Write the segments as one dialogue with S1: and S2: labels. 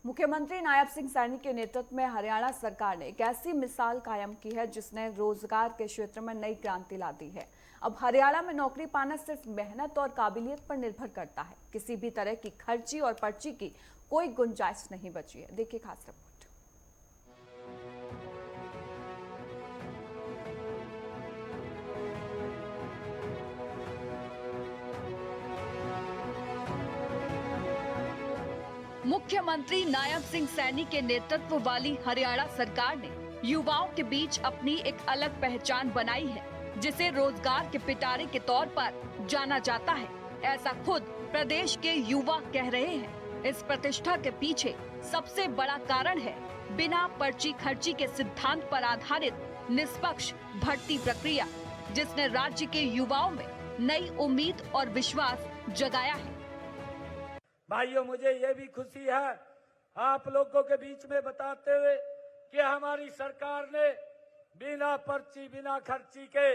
S1: मुख्यमंत्री नायब सिंह सैनी के नेतृत्व में हरियाणा सरकार ने एक ऐसी मिसाल कायम की है जिसने रोजगार के क्षेत्र में नई क्रांति ला दी है। अब हरियाणा में नौकरी पाना सिर्फ मेहनत और काबिलियत पर निर्भर करता है। किसी भी तरह की खर्ची और पर्ची की कोई गुंजाइश नहीं बची है। देखिए खास रिपोर्ट। मुख्यमंत्री नायब सिंह सैनी के नेतृत्व वाली हरियाणा सरकार ने युवाओं के बीच अपनी एक अलग पहचान बनाई है, जिसे रोजगार के पिटारे के तौर पर जाना जाता है। ऐसा खुद प्रदेश के युवा कह रहे हैं। इस प्रतिष्ठा के पीछे सबसे बड़ा कारण है बिना पर्ची खर्ची के सिद्धांत पर आधारित निष्पक्ष भर्ती प्रक्रिया, जिसने राज्य के युवाओं में नई उम्मीद और विश्वास जगाया है।
S2: भाइयों, मुझे ये भी खुशी है आप लोगों के बीच में बताते हुए कि हमारी सरकार ने बिना पर्ची बिना खर्ची के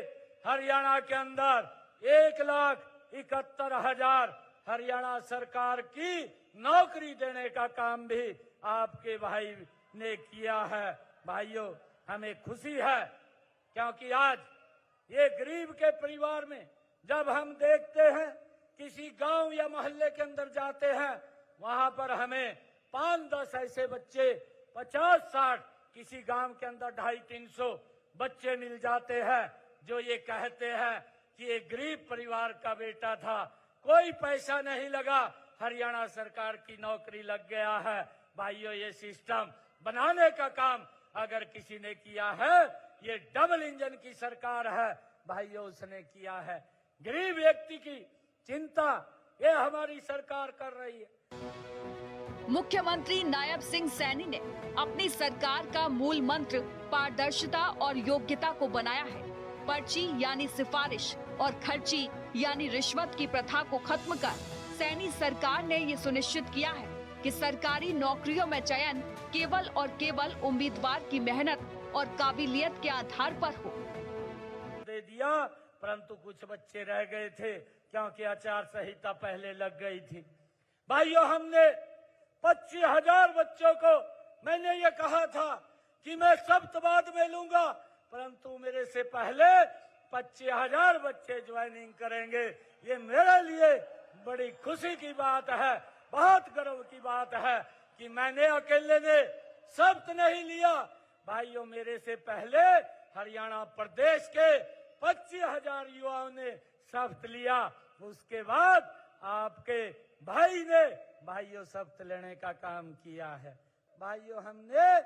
S2: हरियाणा के अंदर 1,71,000 हरियाणा सरकार की नौकरी देने का काम भी आपके भाई ने किया है। भाइयों, हमें खुशी है क्योंकि आज ये गरीब के परिवार में जब हम देखते हैं किसी गांव या मोहल्ले के अंदर जाते हैं, वहां पर हमें 5-10 ऐसे बच्चे 50-60 किसी गांव के अंदर 250-300 बच्चे मिल जाते हैं जो ये कहते हैं कि ये गरीब परिवार का बेटा था, कोई पैसा नहीं लगा, हरियाणा सरकार की नौकरी लग गया है। भाइयों, ये सिस्टम बनाने का काम अगर किसी ने किया है, ये डबल इंजन की सरकार है भाइयों, उसने किया है। गरीब व्यक्ति की चिंता ये हमारी सरकार कर रही है।
S1: मुख्यमंत्री नायब सिंह सैनी ने अपनी सरकार का मूल मंत्र पारदर्शिता और योग्यता को बनाया है। पर्ची यानी सिफारिश और खर्ची यानी रिश्वत की प्रथा को खत्म कर सैनी सरकार ने ये सुनिश्चित किया है कि सरकारी नौकरियों में चयन केवल और केवल उम्मीदवार की मेहनत और काबिलियत के आधार पर हो।
S2: दे दिया, परंतु कुछ बच्चे रह गए थे क्योंकि आचार संहिता पहले लग गई थी। भाइयों, हमने 25,000 बच्चों को मैंने ये कहा था कि मैं सब्त बाद में लूंगा, परंतु मेरे से पहले 25,000 बच्चे ज्वाइनिंग करेंगे। ये मेरे लिए बड़ी खुशी की बात है, बहुत गर्व की बात है कि मैंने अकेले ने सब्त नहीं लिया। भाइयों, मेरे से पहले हरियाणा प्रदेश के 25,000 युवाओं ने शपथ लिया, उसके बाद आपके भाई ने भाइयों शपथ लेने का काम किया है। भाइयों, हमने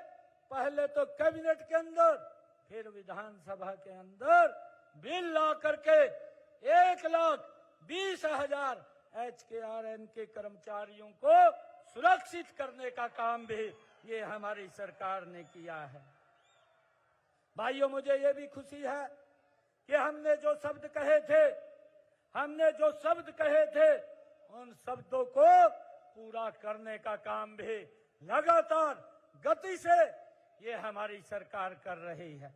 S2: पहले तो कैबिनेट के अंदर फिर विधानसभा के अंदर बिल ला करके 1,20,000 HKRM के कर्मचारियों को सुरक्षित करने का काम भी ये हमारी सरकार ने किया है। भाइयों, मुझे ये भी खुशी है कि हमने जो शब्द कहे थे उन शब्दों को पूरा करने का काम भी लगातार गति से ये हमारी सरकार कर रही है।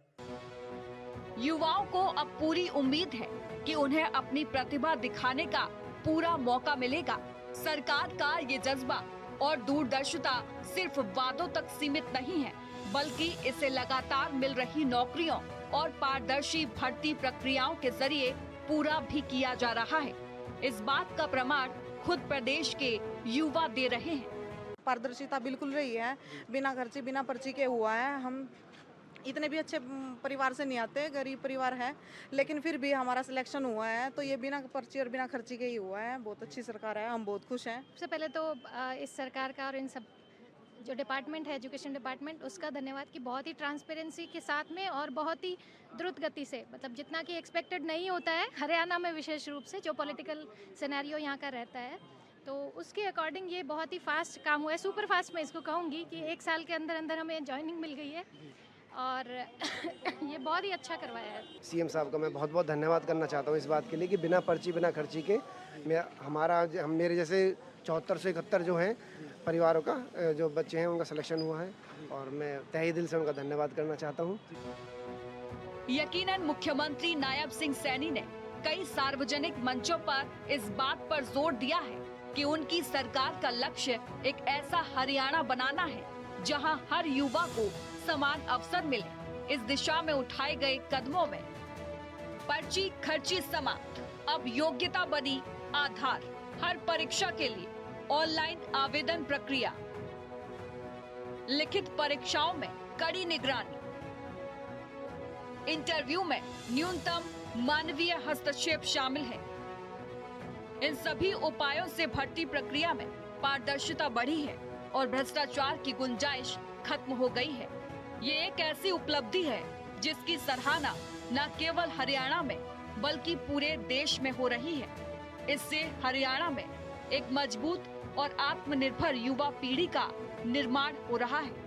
S1: युवाओं को अब पूरी उम्मीद है कि उन्हें अपनी प्रतिभा दिखाने का पूरा मौका मिलेगा। सरकार का ये जज्बा और दूरदर्शिता सिर्फ वादों तक सीमित नहीं है, बल्कि इसे लगातार मिल रही नौकरियों और पारदर्शी भर्ती प्रक्रियाओं के जरिए पूरा भी किया जा रहा है। इस बात का प्रमाण खुद प्रदेश के युवा दे रहे हैं।
S3: पारदर्शिता बिल्कुल रही है, बिना खर्ची बिना पर्ची के हुआ है। हम इतने भी अच्छे परिवार से नहीं आते, गरीब परिवार है, लेकिन फिर भी हमारा सिलेक्शन हुआ है, तो ये बिना पर्ची और बिना खर्ची के ही हुआ है। बहुत अच्छी सरकार है, हम बहुत खुश हैं।
S4: सबसे पहले तो इस सरकार का और इन सब जो डिपार्टमेंट है, एजुकेशन डिपार्टमेंट, उसका धन्यवाद कि बहुत ही ट्रांसपेरेंसी के साथ में और बहुत ही द्रुत गति से, मतलब जितना कि एक्सपेक्टेड नहीं होता है हरियाणा में, विशेष रूप से जो पॉलिटिकल सिनेरियो यहाँ का रहता है, तो उसके अकॉर्डिंग ये बहुत ही फास्ट काम हुआ है। सुपर फास्ट मैं इसको कहूँगी कि 1 साल के अंदर अंदर हमें ज्वाइनिंग मिल गई है और ये बहुत ही अच्छा करवाया है।
S5: सीएम साहब का मैं बहुत बहुत धन्यवाद करना चाहता हूँ इस बात के लिए कि बिना पर्ची बिना खर्ची के मेरे जैसे 7471 जो हैं परिवारों का जो बच्चे हैं उनका सिलेक्शन हुआ है और मैं तहे दिल से उनका धन्यवाद करना चाहता हूँ।
S1: यकीनन मुख्यमंत्री नायब सिंह सैनी ने कई सार्वजनिक मंचों पर इस बात पर जोर दिया है कि उनकी सरकार का लक्ष्य एक ऐसा हरियाणा बनाना है जहां हर युवा को समान अवसर मिले। इस दिशा में उठाए गए कदमों में पर्ची खर्ची समाप्त, अब योग्यता बनी आधार। हर परीक्षा के लिए ऑनलाइन आवेदन प्रक्रिया, लिखित परीक्षाओं में कड़ी निगरानी, इंटरव्यू में न्यूनतम मानवीय हस्तक्षेप शामिल है। इन सभी उपायों से भर्ती प्रक्रिया में पारदर्शिता बढ़ी है और भ्रष्टाचार की गुंजाइश खत्म हो गई है। ये एक ऐसी उपलब्धि है जिसकी सराहना न केवल हरियाणा में बल्कि पूरे देश में हो रही है। इससे हरियाणा में एक मजबूत और आत्मनिर्भर युवा पीढ़ी का निर्माण हो रहा है।